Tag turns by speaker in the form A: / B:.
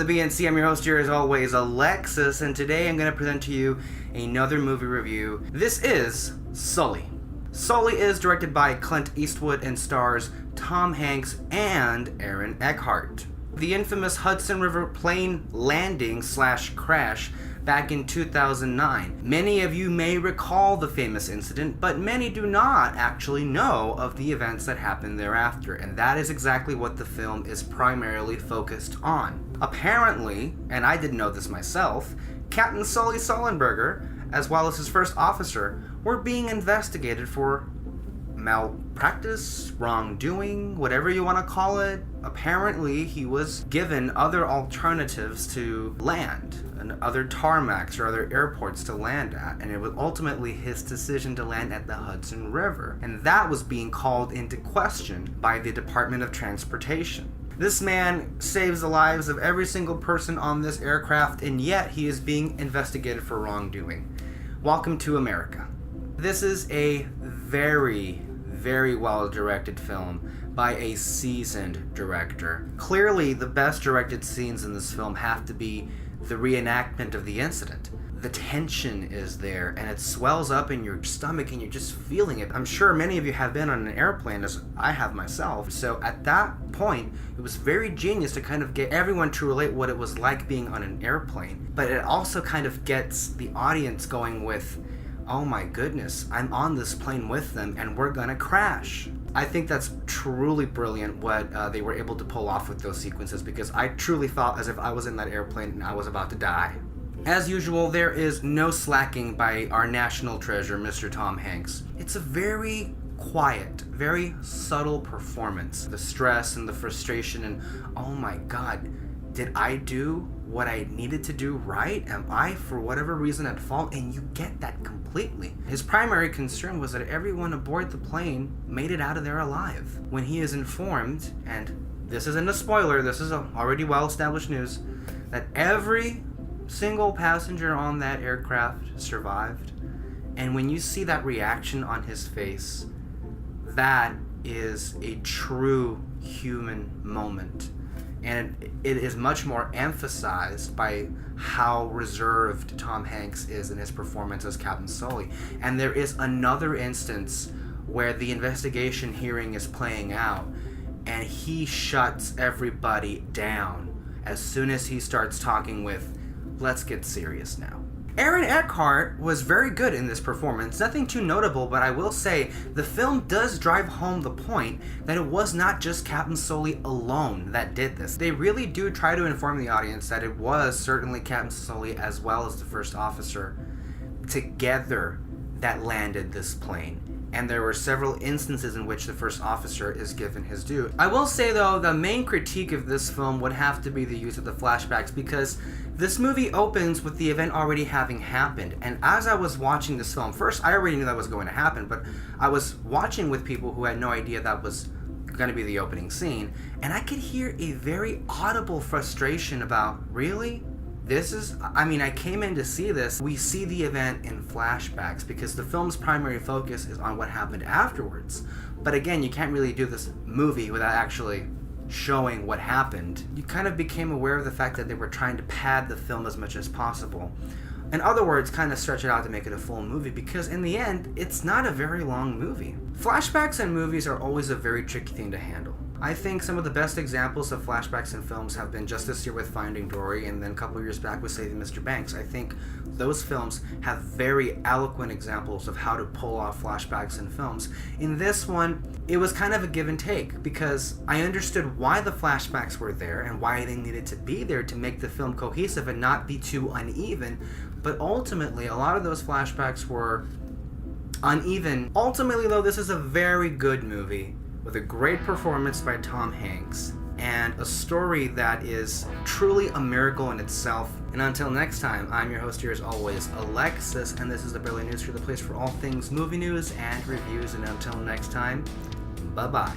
A: the BNC. I'm your host here as always, Alexis, and today I'm going to present to you another movie review. This is Sully. Sully is directed by Clint Eastwood and stars Tom Hanks and Aaron Eckhart. The infamous Hudson River plane landing/crash back in 2009. Many of you may recall the famous incident, but many do not actually know of the events that happened thereafter, and that is exactly what the film is primarily focused on. Apparently, and I didn't know this myself, Captain Sully Sullenberger, as well as his first officer, were being investigated for malpractice, wrongdoing, whatever you want to call it. Apparently, he was given other alternatives to land, and other tarmacs or other airports to land at, and it was ultimately his decision to land at the Hudson River, and that was being called into question by the Department of Transportation. This man saves the lives of every single person on this aircraft, and yet he is being investigated for wrongdoing. Welcome to America. This is a very well directed film by a seasoned director. Clearly, the best directed scenes in this film have to be the reenactment of the incident. The tension is there, and it swells up in your stomach, and you're just feeling it. I'm sure many of you have been on an airplane, as I have myself. So at that point, it was very genius to kind of get everyone to relate what it was like being on an airplane. But it also kind of gets the audience going with, oh my goodness, I'm on this plane with them and we're gonna crash. I think that's truly brilliant what they were able to pull off with those sequences, because I truly felt as if I was in that airplane and I was about to die. As usual, there is no slacking by our national treasure, Mr. Tom Hanks. It's a very quiet, very subtle performance. The stress and the frustration and, oh my God, did I do what I needed to do right? Am I, for whatever reason, at fault? And you get that completely. His primary concern was that everyone aboard the plane made it out of there alive. When he is informed, and this isn't a spoiler, this is already well-established news, that every single passenger on that aircraft survived. And when you see that reaction on his face, that is a true human moment. And it is much more emphasized by how reserved Tom Hanks is in his performance as Captain Sully. And there is another instance where the investigation hearing is playing out, and he shuts everybody down as soon as he starts talking with, "Let's get serious now." Aaron Eckhart was very good in this performance. Nothing too notable, but I will say the film does drive home the point that it was not just Captain Sully alone that did this. They really do try to inform the audience that it was certainly Captain Sully as well as the first officer together that landed this plane. And there were several instances in which the first officer is given his due. I will say, though, the main critique of this film would have to be the use of the flashbacks, because this movie opens with the event already having happened. And as I was watching this film, first, I already knew that was going to happen, but I was watching with people who had no idea that was going to be the opening scene, and I could hear a very audible frustration about, really? I came in to see this. We see the event in flashbacks because the film's primary focus is on what happened afterwards. But again, you can't really do this movie without actually showing what happened. You kind of became aware of the fact that they were trying to pad the film as much as possible. In other words, kind of stretch it out to make it a full movie, because in the end, it's not a very long movie. Flashbacks in movies are always a very tricky thing to handle. I think some of the best examples of flashbacks in films have been just this year with Finding Dory, and then a couple of years back with Saving Mr. Banks. I think those films have very eloquent examples of how to pull off flashbacks in films. In this one, it was kind of a give and take, because I understood why the flashbacks were there and why they needed to be there to make the film cohesive and not be too uneven. But ultimately, a lot of those flashbacks were uneven. Ultimately, though, this is a very good movie with a great performance by Tom Hanks and a story that is truly a miracle in itself. And until next time, I'm your host here as always, Alexis, and this is the Barely News, for the place for all things movie news and reviews. And until next time, bye-bye.